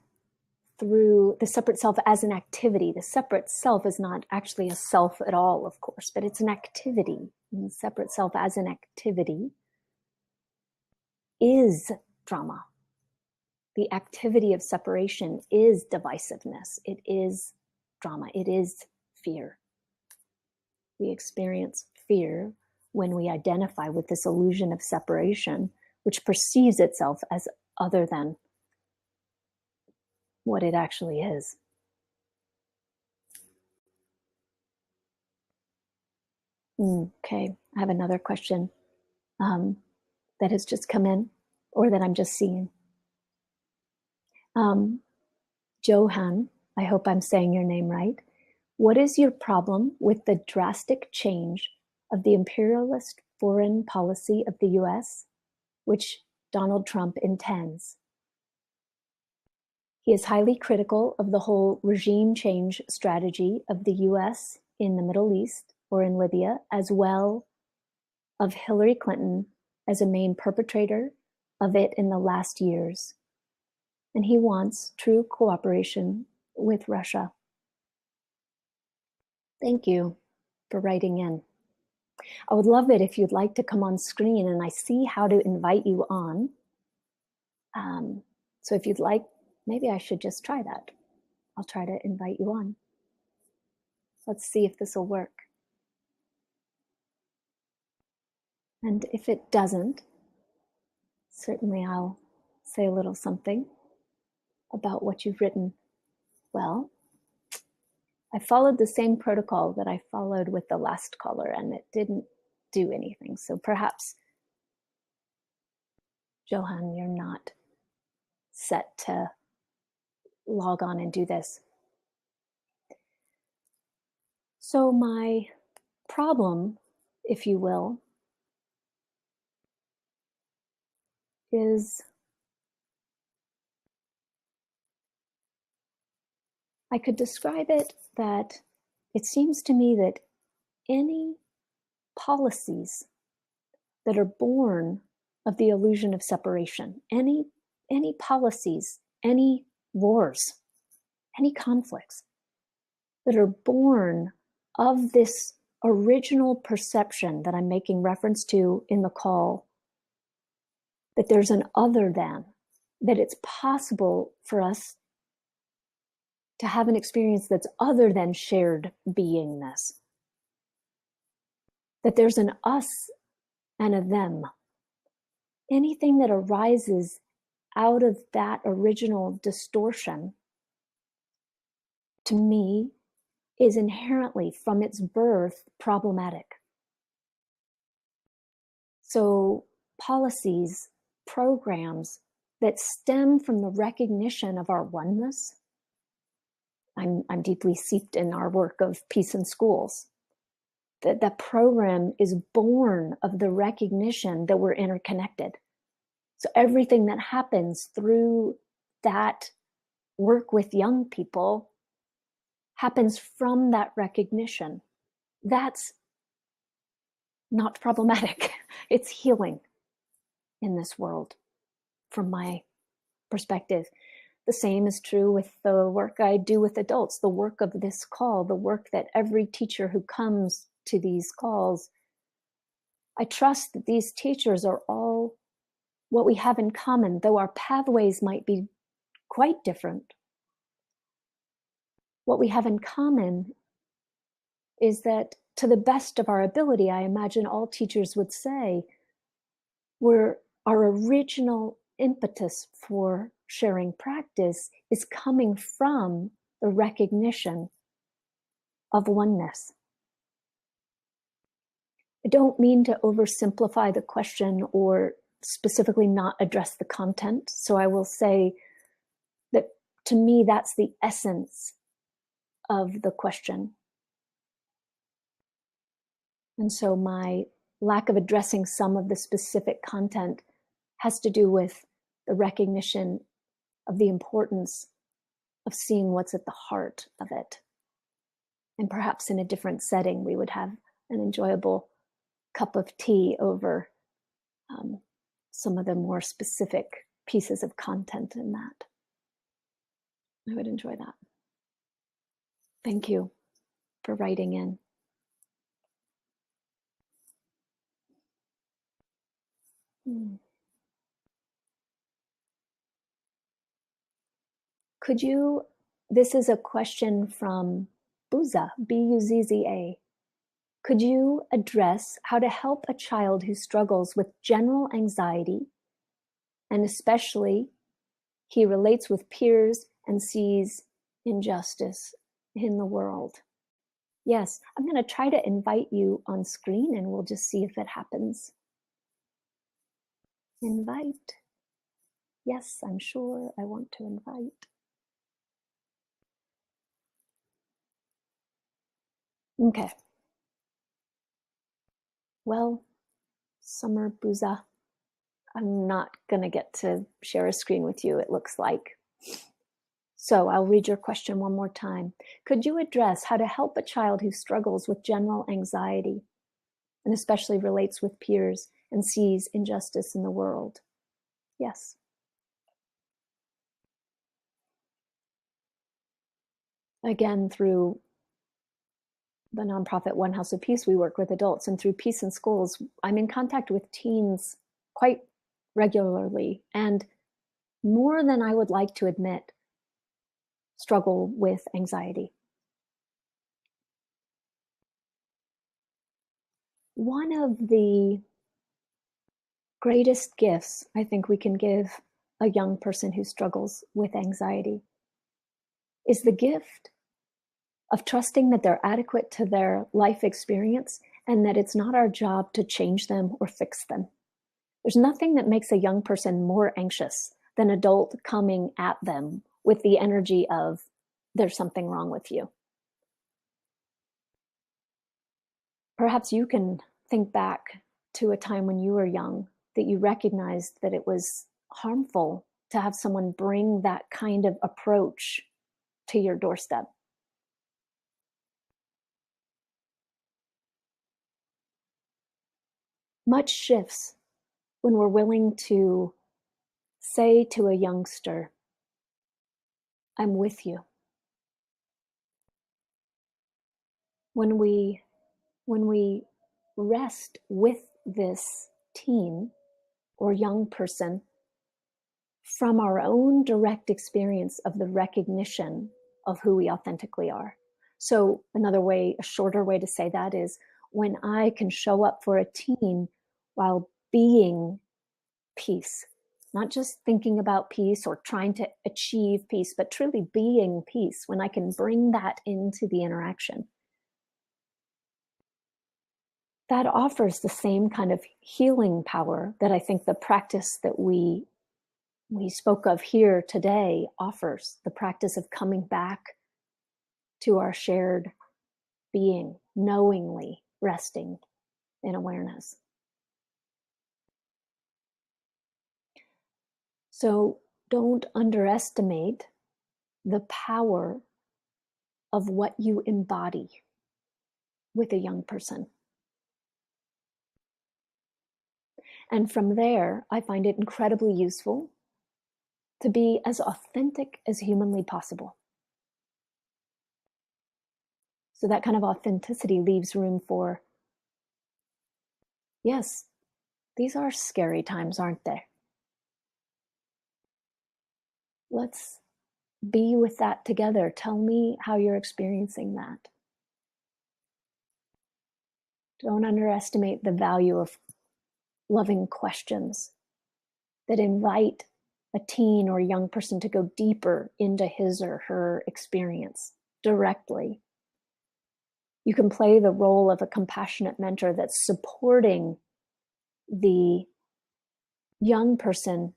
through the separate self as an activity, the separate self is not actually a self at all, of course, but it's an activity. And the separate self as an activity is drama. The activity of separation is divisiveness. It is drama. It is fear. We experience fear when we identify with this illusion of separation, which perceives itself as other than what it actually is. Okay, I have another question that has just come in, or that I'm just seeing. Johan, I hope I'm saying your name right. What is your problem with the drastic change of the imperialist foreign policy of the US, which Donald Trump intends? He is highly critical of the whole regime change strategy of the US in the Middle East or in Libya, as well of Hillary Clinton as a main perpetrator of it in the last years. And he wants true cooperation with Russia. Thank you for writing in. I would love it if you'd like to come on screen, and I see how to invite you on. So if you'd like, maybe I should just try that. I'll try to invite you on. Let's see if this will work. And if it doesn't, certainly I'll say a little something about what you've written. Well, I followed the same protocol that I followed with the last caller, and it didn't do anything. So perhaps, Johan, you're not set to log on and do this. So my problem, if you will, is I could describe it that it seems to me that any policies that are born of the illusion of separation, any policies, any wars, any conflicts that are born of this original perception that I'm making reference to in the call, that there's an other than, that it's possible for us to have an experience that's other than shared beingness, that there's an us and a them. Anything that arises out of that original distortion, to me, is inherently, from its birth, problematic. So policies, programs that stem from the recognition of our oneness. I'm deeply steeped in our work of peace in schools. That program is born of the recognition that we're interconnected. So everything that happens through that work with young people happens from that recognition. That's not problematic. It's healing in this world, from my perspective. The same is true with the work I do with adults, the work of this call, the work that every teacher who comes to these calls. I trust that these teachers are all what we have in common, though our pathways might be quite different. What we have in common is that, to the best of our ability, I imagine all teachers would say, our original impetus for sharing practice is coming from the recognition of oneness. I don't mean to oversimplify the question or specifically not address the content. So I will say that to me, that's the essence of the question. And so my lack of addressing some of the specific content has to do with the recognition of the importance of seeing what's at the heart of it. And perhaps in a different setting, we would have an enjoyable cup of tea over some of the more specific pieces of content in that. I would enjoy that. Thank you for writing in. Could you, this is a question from Buzza, B-U-Z-Z-A. Could you address how to help a child who struggles with general anxiety, and especially he relates with peers and sees injustice in the world? Yes, I'm going to try to invite you on screen and we'll just see if it happens. Invite. Yes, I'm sure I want to invite. Okay. Well, Summer Booza, I'm not going to get to share a screen with you, it looks like. So I'll read your question one more time. Could you address how to help a child who struggles with general anxiety and especially relates with peers and sees injustice in the world? Yes. Again, through the nonprofit One House of Peace, we work with adults, and through Peace in Schools, I'm in contact with teens quite regularly, and more than I would like to admit, struggle with anxiety. One of the greatest gifts I think we can give a young person who struggles with anxiety is the gift of trusting that they're adequate to their life experience and that it's not our job to change them or fix them. There's nothing that makes a young person more anxious than an adult coming at them with the energy of, there's something wrong with you. Perhaps you can think back to a time when you were young that you recognized that it was harmful to have someone bring that kind of approach to your doorstep. Much shifts when we're willing to say to a youngster, I'm with you. When we rest with this teen or young person from our own direct experience of the recognition of who we authentically are. So another way, a shorter way to say that is when I can show up for a teen while being peace, not just thinking about peace or trying to achieve peace, but truly being peace, when I can bring that into the interaction. That offers the same kind of healing power that I think the practice that we spoke of here today offers, the practice of coming back to our shared being, knowingly resting in awareness. So don't underestimate the power of what you embody with a young person. And from there, I find it incredibly useful to be as authentic as humanly possible. So that kind of authenticity leaves room for, yes, these are scary times, aren't they? Let's be with that together. Tell me how you're experiencing that. Don't underestimate the value of loving questions that invite a teen or a young person to go deeper into his or her experience directly. You can play the role of a compassionate mentor that's supporting the young person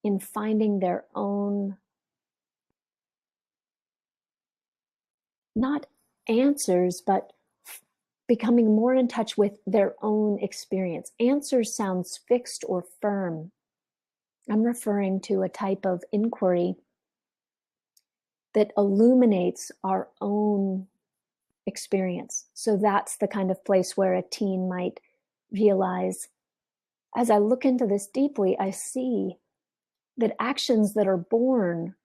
in finding their own, not answers, but becoming more in touch with their own experience. Answers sounds fixed or firm. I'm referring to a type of inquiry that illuminates our own experience. So that's the kind of place where a teen might realize, as I look into this deeply, I see that actions that are born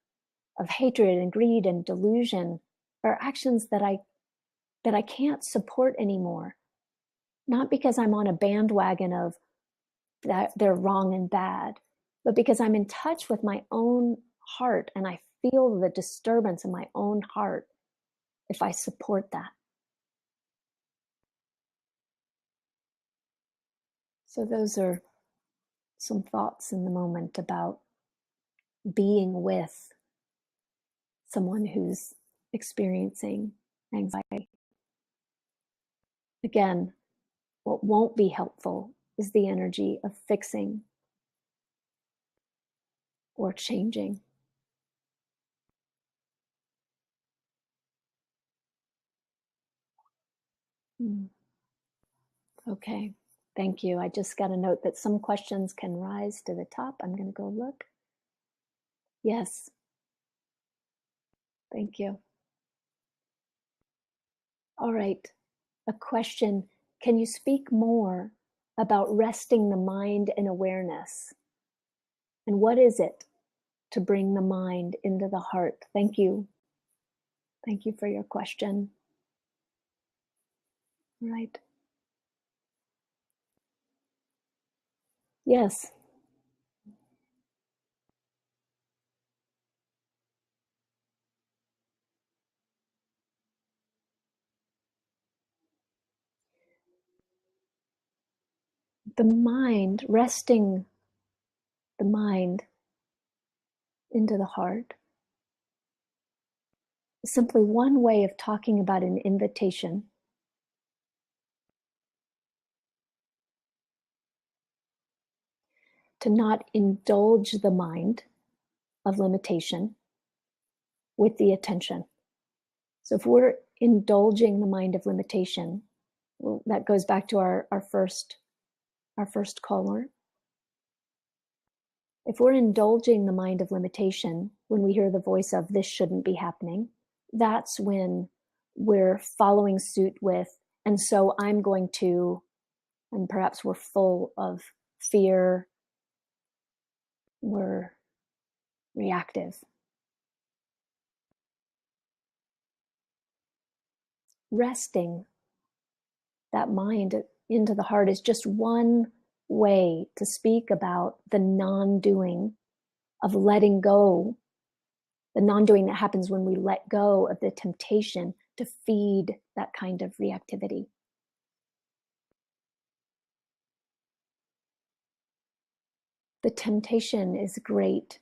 of hatred and greed and delusion are actions that I can't support anymore. Not because I'm on a bandwagon of that they're wrong and bad, but because I'm in touch with my own heart and I feel the disturbance in my own heart if I support that. So those are some thoughts in the moment about being with someone who's experiencing anxiety. Again, what won't be helpful is the energy of fixing or changing. Okay, thank you. I just got a note that some questions can rise to the top. I'm going to go look. Yes. Thank you. All right. A question. Can you speak more about resting the mind and awareness? And what is it to bring the mind into the heart? Thank you. Thank you for your question. Right. Yes. The mind, resting the mind into the heart, is simply one way of talking about an invitation to not indulge the mind of limitation with the attention. So if we're indulging the mind of limitation, well, that goes back to our first caller. If we're indulging the mind of limitation when we hear the voice of this shouldn't be happening, that's when we're following suit with, and so I'm going to, and perhaps we're full of fear, we're reactive. Resting that mind into the heart is just one way to speak about the non-doing of letting go, the non-doing that happens when we let go of the temptation to feed that kind of reactivity. The temptation is great.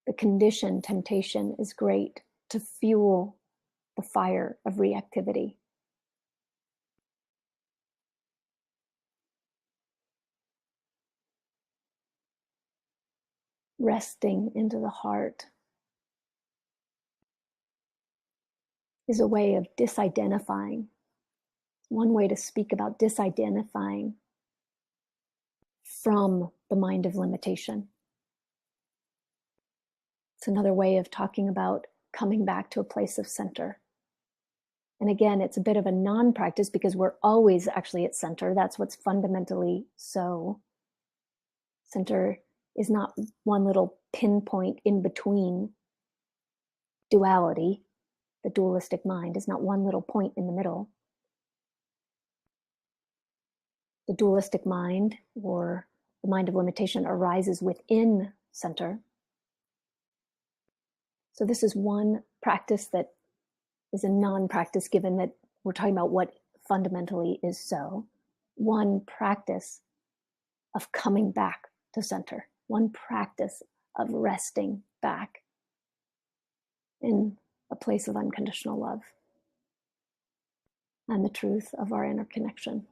The conditioned temptation is great to fuel the fire of reactivity. Resting into the heart is a way of disidentifying. One way to speak about disidentifying from the mind of limitation. It's another way of talking about coming back to a place of center. And again, it's a bit of a non-practice because we're always actually at center. That's what's fundamentally so. Center is not one little pinpoint in between duality. The dualistic mind is not one little point in the middle. The dualistic mind, or the mind of limitation, arises within center. So this is one practice that is a non-practice, given that we're talking about what fundamentally is so. One practice of coming back to center, one practice of resting back in a place of unconditional love and the truth of our interconnection.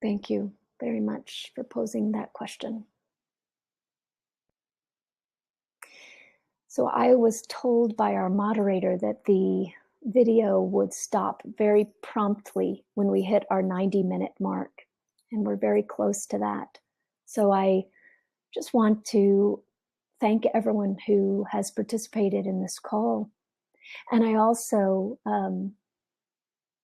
Thank you very much for posing that question. So I was told by our moderator that the video would stop very promptly when we hit our 90-minute mark, and we're very close to that. So I just want to thank everyone who has participated in this call. And I also,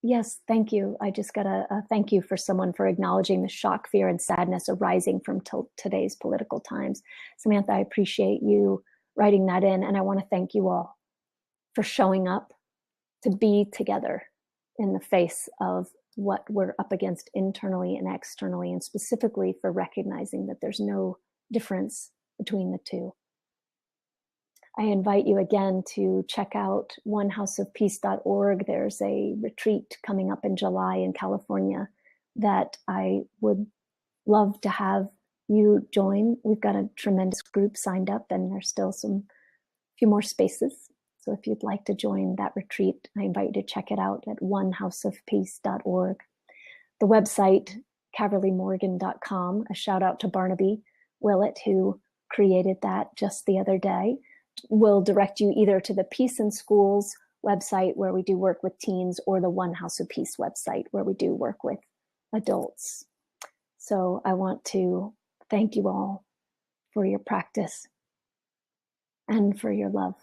yes, thank you. I just got a thank you for someone for acknowledging the shock, fear, and sadness arising from today's political times. Samantha, I appreciate you writing that in, and I want to thank you all for showing up to be together in the face of what we're up against internally and externally, and specifically for recognizing that there's no difference between the two. I invite you again to check out onehouseofpeace.org. There's a retreat coming up in July in California that I would love to have you join. We've got a tremendous group signed up, and there's still few more spaces. So if you'd like to join that retreat, I invite you to check it out at onehouseofpeace.org. The website, caverlymorgan.com, a shout out to Barnaby Willett, who created that just the other day, will direct you either to the Peace in Schools website, where we do work with teens, or the One House of Peace website, where we do work with adults. So I want to thank you all for your practice and for your love.